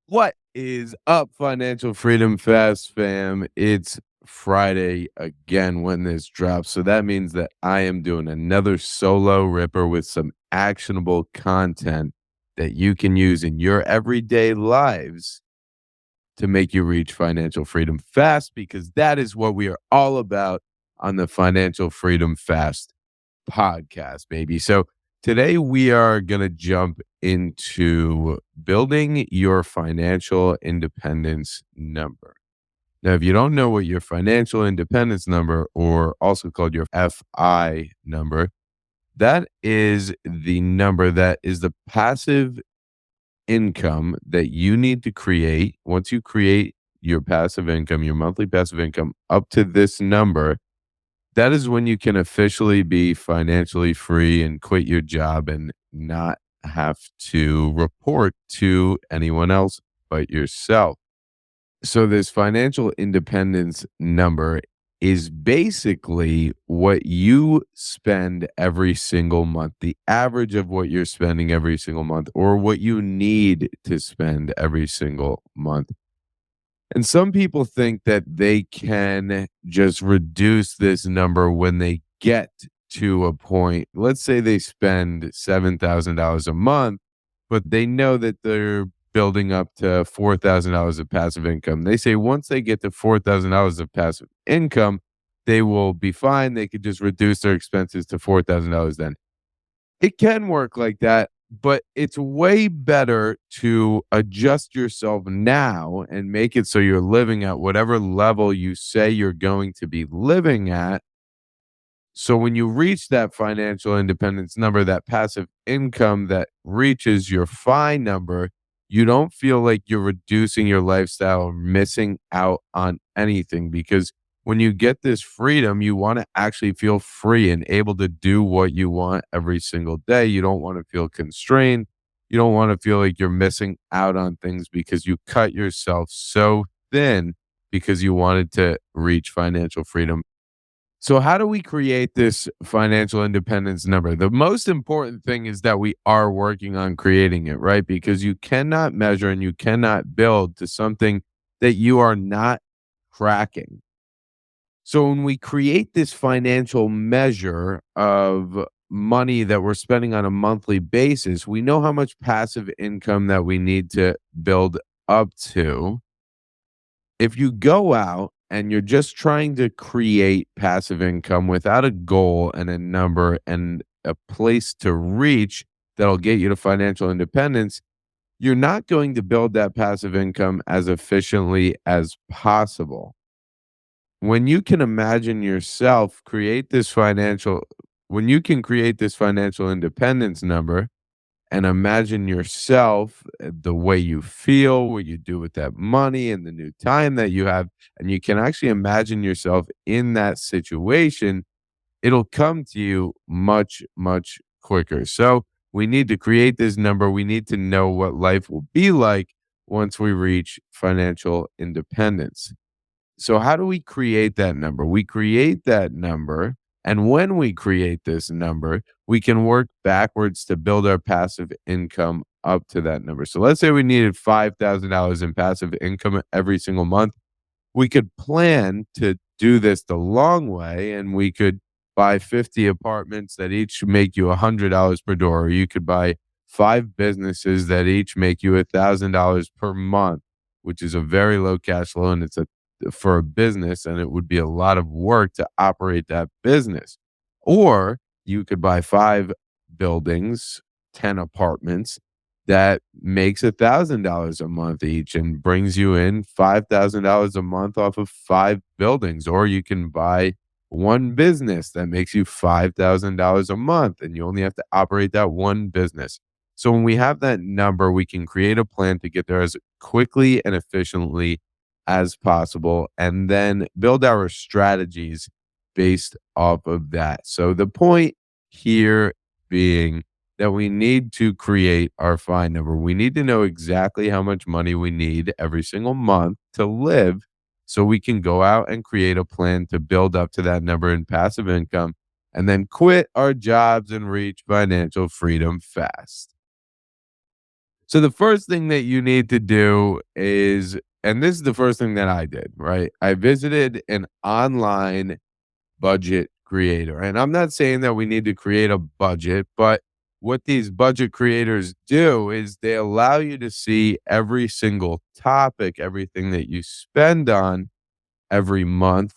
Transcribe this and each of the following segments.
What is up, Financial Freedom Fast fam? It's Friday again when this drops. So that means that I am doing another solo ripper with some actionable content that you can use in your everyday lives to make you reach financial freedom fast, because that is what we are all about on the Financial Freedom Fast podcast, baby. So today we are going to jump into building your financial independence number. Now, if you don't know what your financial independence number, or also called your FI number, that is the number that is the passive income that you need to create. Once you create your passive income, your monthly passive income up to this number, that is when you can officially be financially free and quit your job and not have to report to anyone else but yourself. So, this financial independence number is basically what you spend every single month, the average of what you're spending every single month, or what you need to spend every single month. And some people think that they can just reduce this number when they get to a point. Let's say they spend $7,000 a month, but they know that they're building up to $4,000 of passive income. They say once they get to $4,000 of passive income, they will be fine. They could just reduce their expenses to $4,000 then. It can work like that, but it's way better to adjust yourself now and make it so you're living at whatever level you say you're going to be living at. So when you reach that financial independence number, that passive income that reaches your FI number, you don't feel like you're reducing your lifestyle or missing out on anything, because when you get this freedom, you want to actually feel free and able to do what you want every single day. You don't want to feel constrained. You don't want to feel like you're missing out on things because you cut yourself so thin because you wanted to reach financial freedom. So, how do we create this financial independence number? The most important thing is that we are working on creating it, right? Because you cannot measure and you cannot build to something that you are not tracking. So when we create this financial measure of money that we're spending on a monthly basis, we know how much passive income that we need to build up to. If you go out and you're just trying to create passive income without a goal and a number and a place to reach that'll get you to financial independence, you're not going to build that passive income as efficiently as possible. When you can imagine yourself create this financial when you can create this financial independence number and imagine yourself, the way you feel, what you do with that money and the new time that you have, and you can actually imagine yourself in that situation, it'll come to you much, much quicker. So we need to create this number. We need to know what life will be like once we reach financial independence. So how do we create that number? We create that number, and when we create this number, we can work backwards to build our passive income up to that number. So let's say we needed $5,000 in passive income every single month. We could plan to do this the long way, and we could buy 50 apartments that each make you $100 per door. Or you could buy 5 businesses that each make you $1,000 per month, which is a very low cash flow, and it's a for a business, and it would be a lot of work to operate that business. Or you could buy 5 buildings, 10 apartments that makes $1,000 a month each and brings you in $5,000 a month off of 5 buildings. Or you can buy one business that makes you $5,000 a month, and you only have to operate that one business. So when we have that number, we can create a plan to get there as quickly and efficiently as possible, and then build our strategies based off of that. So the point here being that we need to create our FI number. We need to know exactly how much money we need every single month to live, so we can go out and create a plan to build up to that number in passive income, and then quit our jobs and reach financial freedom fast. So the first thing that you need to do is, and this is the first thing that I did, right? I visited an online budget creator. And I'm not saying that we need to create a budget, but what these budget creators do is they allow you to see every single topic, everything that you spend on every month,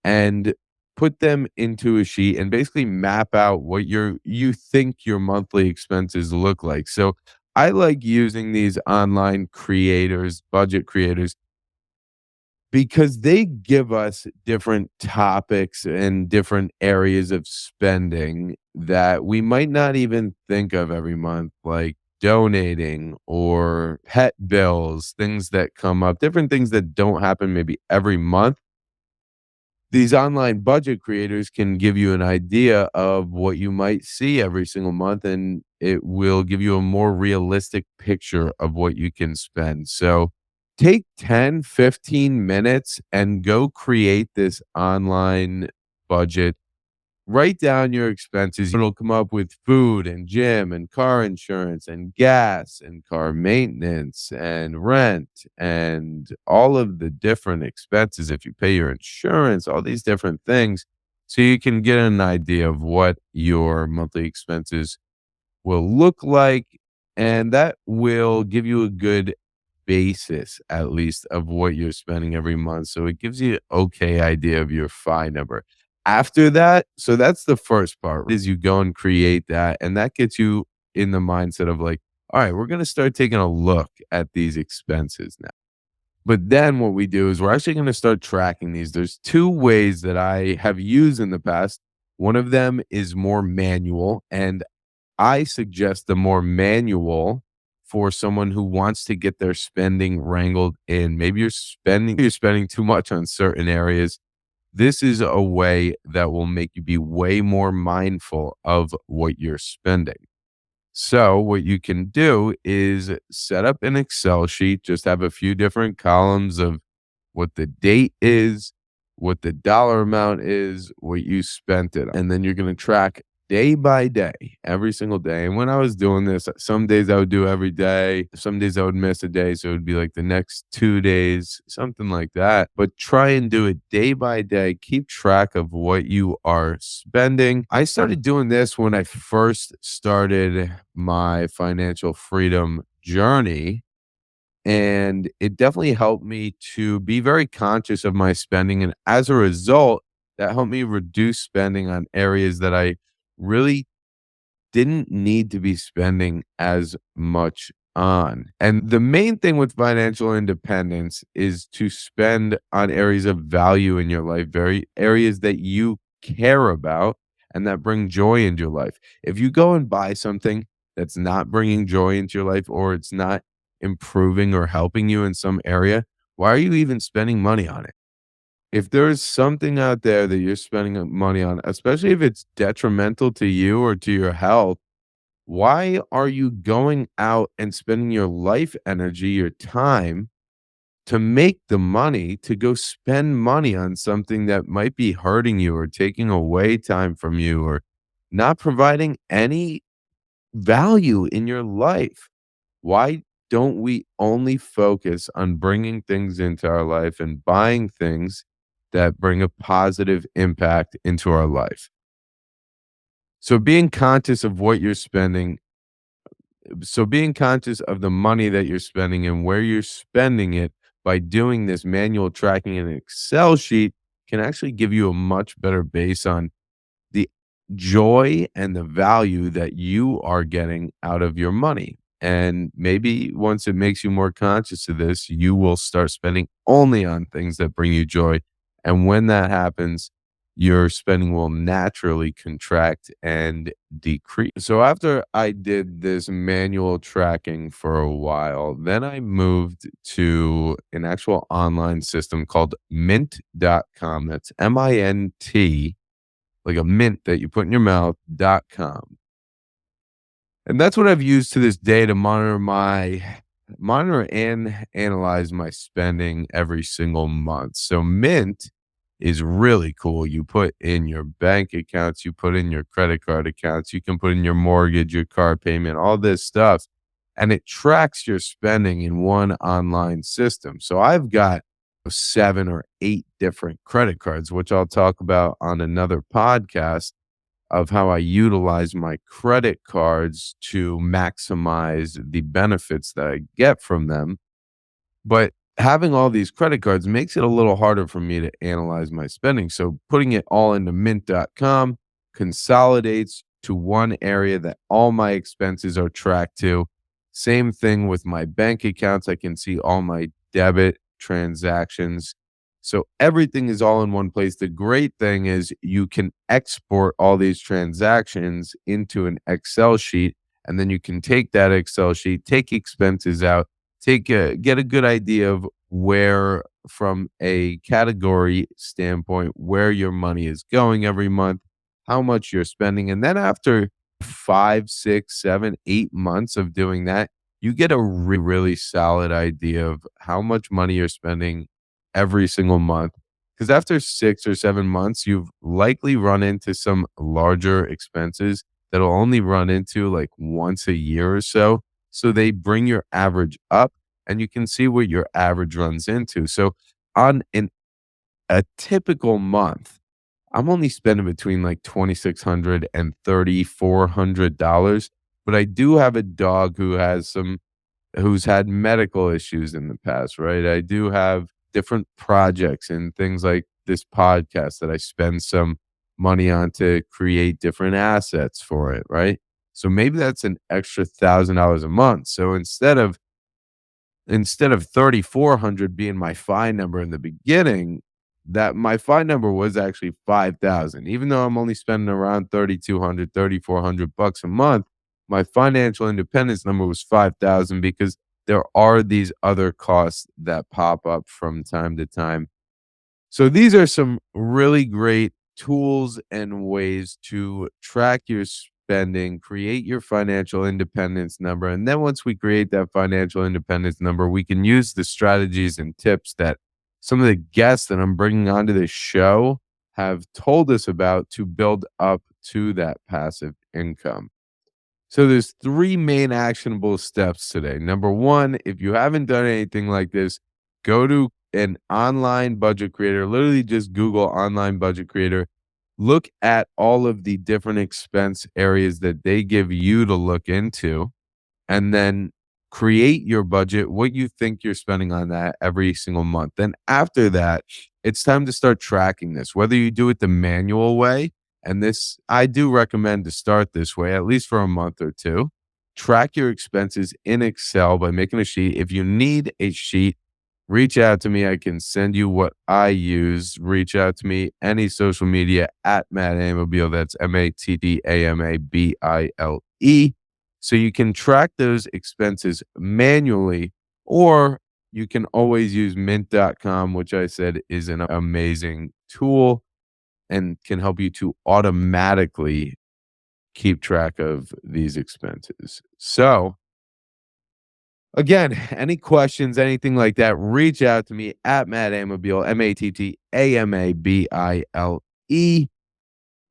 and put them into a sheet and basically map out what you think your monthly expenses look like. So I like using these online creators, budget creators, because they give us different topics and different areas of spending that we might not even think of every month, like donating or pet bills, things that come up, different things that don't happen maybe every month. These online budget creators can give you an idea of what you might see every single month, and it will give you a more realistic picture of what you can spend. So take 10, 15 minutes and go create this online budget. Write down your expenses. It'll come up with food and gym and car insurance and gas and car maintenance and rent and all of the different expenses. If you pay your insurance, all these different things. So you can get an idea of what your monthly expenses will look like. And that will give you a good basis, at least, of what you're spending every month. So it gives you an okay idea of your FI number. After that, so that's the first part, is you go and create that. And that gets you in the mindset of like, all right, we're going to start taking a look at these expenses now. But then what we do is we're actually going to start tracking these. There's two ways that I have used in the past. One of them is more manual, and I suggest the more manual for someone who wants to get their spending wrangled in. Maybe you're spending too much on certain areas. This is a way that will make you be way more mindful of what you're spending. So, what you can do is set up an Excel sheet, just have a few different columns of what the date is, what the dollar amount is, what you spent it on. And then you're going to track day by day, every single day. And when I was doing this, some days I would do every day, some days I would miss a day. So it would be like the next 2 days, something like that. But try and do it day by day. Keep track of what you are spending. I started doing this when I first started my financial freedom journey, and it definitely helped me to be very conscious of my spending. And as a result, that helped me reduce spending on areas that I really didn't need to be spending as much on. And the main thing with financial independence is to spend on areas of value in your life, very areas that you care about and that bring joy into your life. If you go and buy something that's not bringing joy into your life, or it's not improving or helping you in some area, why are you even spending money on it? If there's something out there that you're spending money on, especially if it's detrimental to you or to your health, why are you going out and spending your life energy, your time to make the money to go spend money on something that might be hurting you or taking away time from you or not providing any value in your life? Why don't we only focus on bringing things into our life and buying things that bring a positive impact into our life? So being conscious of what you're spending, so being conscious of the money that you're spending and where you're spending it by doing this manual tracking in an Excel sheet can actually give you a much better base on the joy and the value that you are getting out of your money. And maybe once it makes you more conscious of this, you will start spending only on things that bring you joy. And when that happens, your spending will naturally contract and decrease. So after I did this manual tracking for a while, then I moved to an actual online system called mint.com. That's MINT, like a mint that you put in your mouth.com. And that's what I've used to this day to monitor and analyze my spending every single month. So Mint is really cool. You put in your bank accounts, you put in your credit card accounts, you can put in your mortgage, your car payment, all this stuff. and it tracks your spending in one online system. So I've got 7 or 8 different credit cards, which I'll talk about on another podcast of how I utilize my credit cards to maximize the benefits that I get from them. But having all these credit cards makes it a little harder for me to analyze my spending. So putting it all into mint.com consolidates to one area that all my expenses are tracked to. Same thing with my bank accounts. I can see all my debit transactions. So everything is all in one place. The great thing is you can export all these transactions into an Excel sheet, and then you can take that Excel sheet, take expenses out, get a good idea of where, from a category standpoint, where your money is going every month, how much you're spending. And then after 5, 6, 7, 8 months of doing that, you get a really solid idea of how much money you're spending every single month. Because after 6 or 7 months, you've likely run into some larger expenses that'll only run into like once a year or so. So they bring your average up, and you can see what your average runs into. So on a typical month, I'm only spending between like $2,600 and $3,400. But I do have a dog who's had medical issues in the past, right? I do have different projects and things like this podcast that I spend some money on to create different assets for it, right? So maybe that's an extra $1,000 a month. So instead of 3,400 being my fine number in the beginning, that my fine number was actually 5,000. Even though I'm only spending around 3,200, 3,400 bucks a month, my financial independence number was 5,000 because there are these other costs that pop up from time to time. So these are some really great tools and ways to track your spending, create your financial independence number. And then once we create that financial independence number, we can use the strategies and tips that some of the guests that I'm bringing onto this show have told us about to build up to that passive income. So there's 3 main actionable steps today. Number 1, if you haven't done anything like this, go to an online budget creator. Literally just Google online budget creator. Look at all of the different expense areas that they give you to look into, and then create your budget, what you think you're spending on that every single month. Then after that, it's time to start tracking this, whether you do it the manual way. And this, I do recommend to start this way, at least for a month or two. Track your expenses in Excel by making a sheet. If you need a sheet, reach out to me. I can send you what I use. Reach out to me, any social media at Matt Amabile. That's MattAmabile. So you can track those expenses manually, or you can always use mint.com, which I said is an amazing tool and can help you to automatically keep track of these expenses. So, again, any questions, anything like that, reach out to me at Matt Amabile, MattAmabile.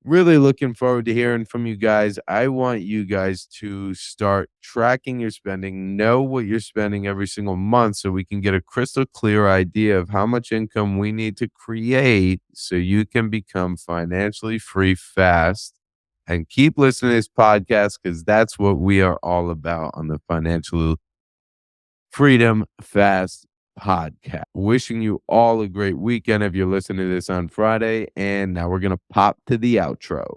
Really looking forward to hearing from you guys. I want you guys to start tracking your spending, know what you're spending every single month so we can get a crystal clear idea of how much income we need to create so you can become financially free fast. And keep listening to this podcast because that's what we are all about on the Financial Freedom Fast podcast. Wishing you all a great weekend if you're listening to this on Friday. And now we're going to pop to the outro.